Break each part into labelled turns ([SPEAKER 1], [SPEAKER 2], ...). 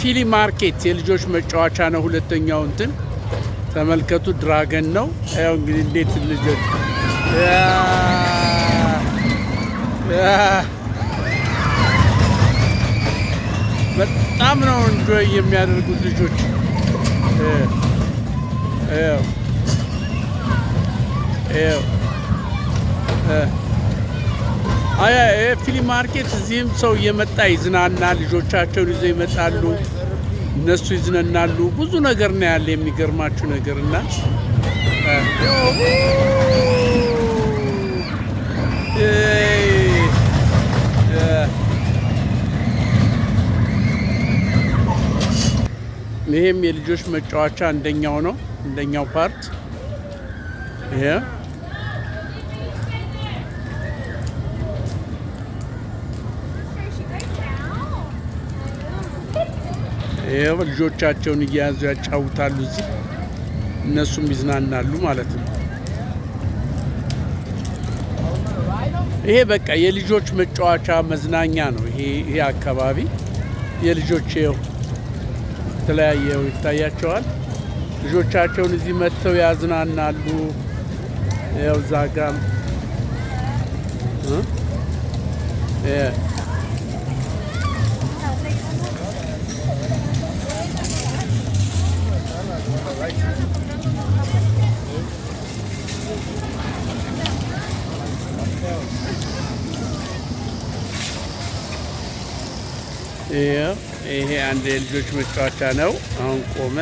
[SPEAKER 1] ፊሊ ማርኬት የልጆች መጫወቻ ነው። ሁለተኛው እንትን ተመልከቱ፣ ድራገን ነው። ያው እንግዲህ እንዴት ልጆች በጣም ነው እንጆይ የሚያደርጉት ልጆች። ፊሊ ማርኬት እዚህም ሰው እየመጣ ይዝናናል። ልጆቻቸውን ይዘው ይመጣሉ፣ እነሱ ይዝናናሉ። ብዙ ነገር ነው ያለ የሚገርማችሁ ነገር እና ይሄም የልጆች መጫወቻ አንደኛው ነው። አንደኛው ፓርት ይሄ ልጆቻቸውን እየያዙ ያጫውታሉ። እዚህ እነሱም ይዝናናሉ ማለት ነው። ይሄ በቃ የልጆች መጫወቻ መዝናኛ ነው። ይሄ አካባቢ የልጆች የተለያየው ይታያቸዋል። ልጆቻቸውን እዚህ መጥተው ያዝናናሉ። ያው ዛጋም ይሄ አንድ የልጆች መጫወቻ ነው። አሁን ቆመ።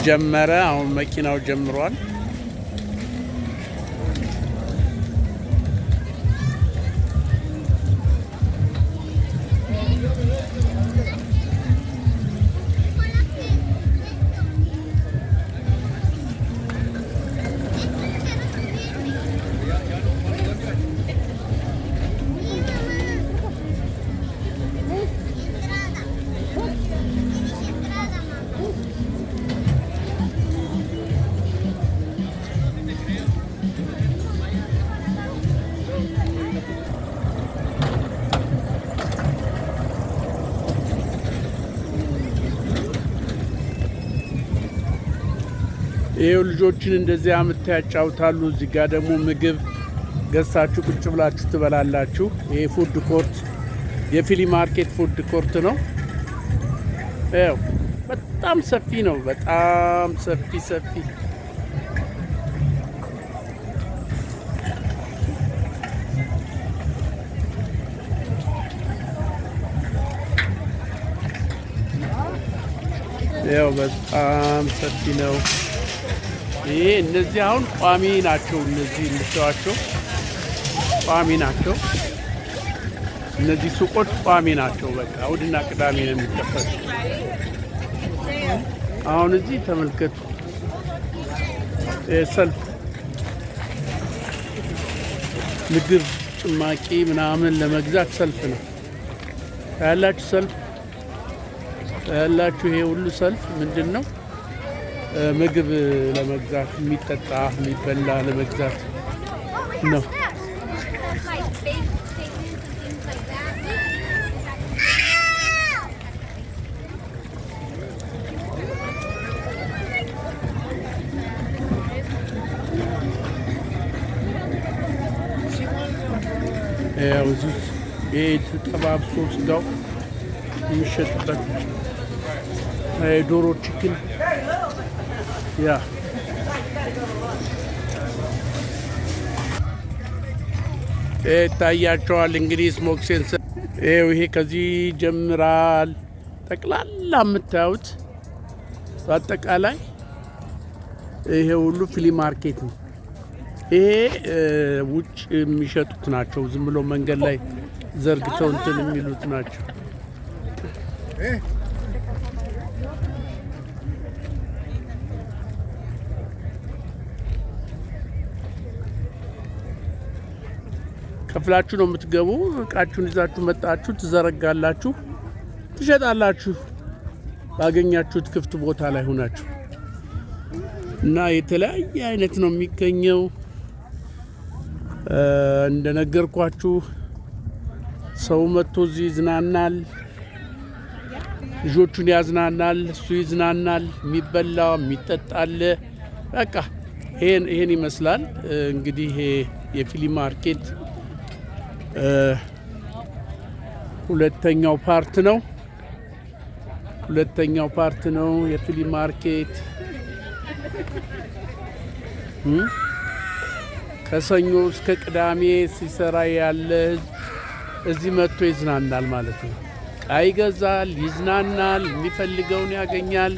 [SPEAKER 1] ጀመረ። አሁን መኪናው ጀምሯል። ይሄው ልጆችን እንደዚህ አምጥተው ያጫውታሉ። እዚህ ጋር ደግሞ ምግብ ገዝታችሁ ቁጭ ብላችሁ ትበላላችሁ። ይሄ ፉድ ኮርት የፊሊ ማርኬት ፉድ ኮርት ነው። ያው በጣም ሰፊ ነው። በጣም ሰፊ ያው በጣም ሰፊ ነው። ይሄ እነዚህ አሁን ቋሚ ናቸው። እነዚህ እንድታዋቸው ቋሚ ናቸው። እነዚህ ሱቆች ቋሚ ናቸው። በቃ እሑድና ቅዳሜ ነው የሚከፈቱ። አሁን እዚህ ተመልከቱ፣ ሰልፍ ምግብ ጭማቂ ምናምን ለመግዛት ሰልፍ ነው ያላችሁ። ሰልፍ ያላችሁ ይሄ ሁሉ ሰልፍ ምንድን ነው? ምግብ ለመግዛት የሚጠጣ የሚበላ ለመግዛት ነው። ያው እዚህ ይሄ ተጠባብሶ ስጋው የሚሸጥበት ዶሮ ቺክን ያ ታያቸዋል። እንግዲህ ስሞክ ሴንሰር ይሄ ከዚህ ጀምራል። ጠቅላላ የምታዩት በአጠቃላይ ይሄ ሁሉ ፊሊ ማርኬት ነው። ይሄ ውጭ የሚሸጡት ናቸው። ዝም ብሎ መንገድ ላይ ዘርግተው እንትን የሚሉት ናቸው። ከፍላችሁ ነው የምትገቡ። እቃችሁን ይዛችሁ መጣችሁ ትዘረጋላችሁ፣ ትሸጣላችሁ ባገኛችሁት ክፍት ቦታ ላይ ሆናችሁ እና የተለያየ አይነት ነው የሚገኘው። እንደነገርኳችሁ ሰው መጥቶ እዚህ ይዝናናል፣ ልጆቹን ያዝናናል፣ እሱ ይዝናናል። የሚበላ የሚጠጣል። በቃ ይሄን ይመስላል እንግዲህ ይሄ የፍሊ ማርኬት ሁለተኛው ፓርት ነው የፍሊ ማርኬት። ከሰኞ እስከ ቅዳሜ ሲሰራ ያለ እዚህ መጥቶ ይዝናናል ማለት ነው። ዕቃ ይገዛል፣ ይዝናናል፣ የሚፈልገውን ያገኛል፣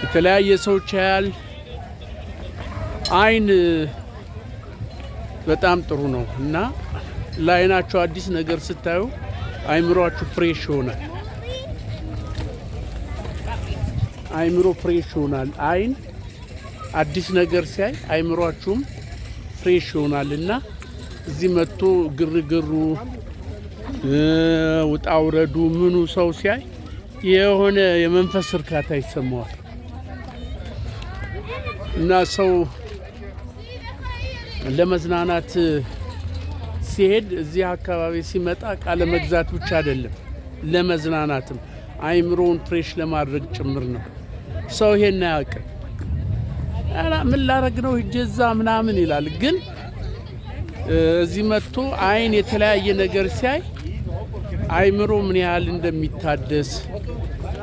[SPEAKER 1] የተለያየ ሰዎች ያያል። አይን በጣም ጥሩ ነው እና ለአይናችሁ አዲስ ነገር ስታዩ አይምሮአችሁ ፍሬሽ ይሆናል። አይን አዲስ ነገር ሲያይ አይምሮአችሁም ፍሬሽ ይሆናል እና እዚህ መጥቶ ግርግሩ ውጣ ውረዱ ምኑ ሰው ሲያይ የሆነ የመንፈስ እርካታ ይሰማዋል እና ሰው ለመዝናናት ሲሄድ እዚህ አካባቢ ሲመጣ ቃለ መግዛት ብቻ አይደለም፣ ለመዝናናትም አይምሮውን ፍሬሽ ለማድረግ ጭምር ነው። ሰው ይሄን አያውቅም። ምን ላረግ ነው እጀዛ ምናምን ይላል። ግን እዚህ መጥቶ አይን የተለያየ ነገር ሲያይ አይምሮ ምን ያህል እንደሚታደስ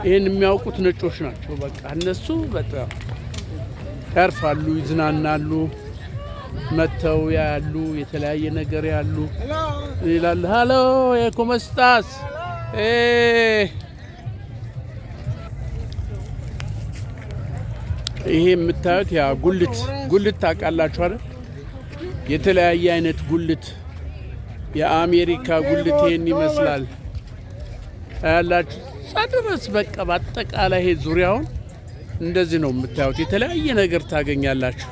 [SPEAKER 1] ይሄን የሚያውቁት ነጮች ናቸው። በቃ እነሱ በጣም ያርፋሉ፣ ይዝናናሉ፣ መተው ያሉ የተለያየ ነገር ያሉ ይላል። ሃሎ የኮመስታስ ይሄ የምታዩት ያ ጉልት ታውቃላችሁ አይደል? የተለያየ አይነት ጉልት፣ የአሜሪካ ጉልት ይሄን ይመስላል ያላችሁ ሳድረስ። በቃ በአጠቃላይ ይሄ ዙሪያውን እንደዚህ ነው የምታዩት። የተለያየ ነገር ታገኛላችሁ።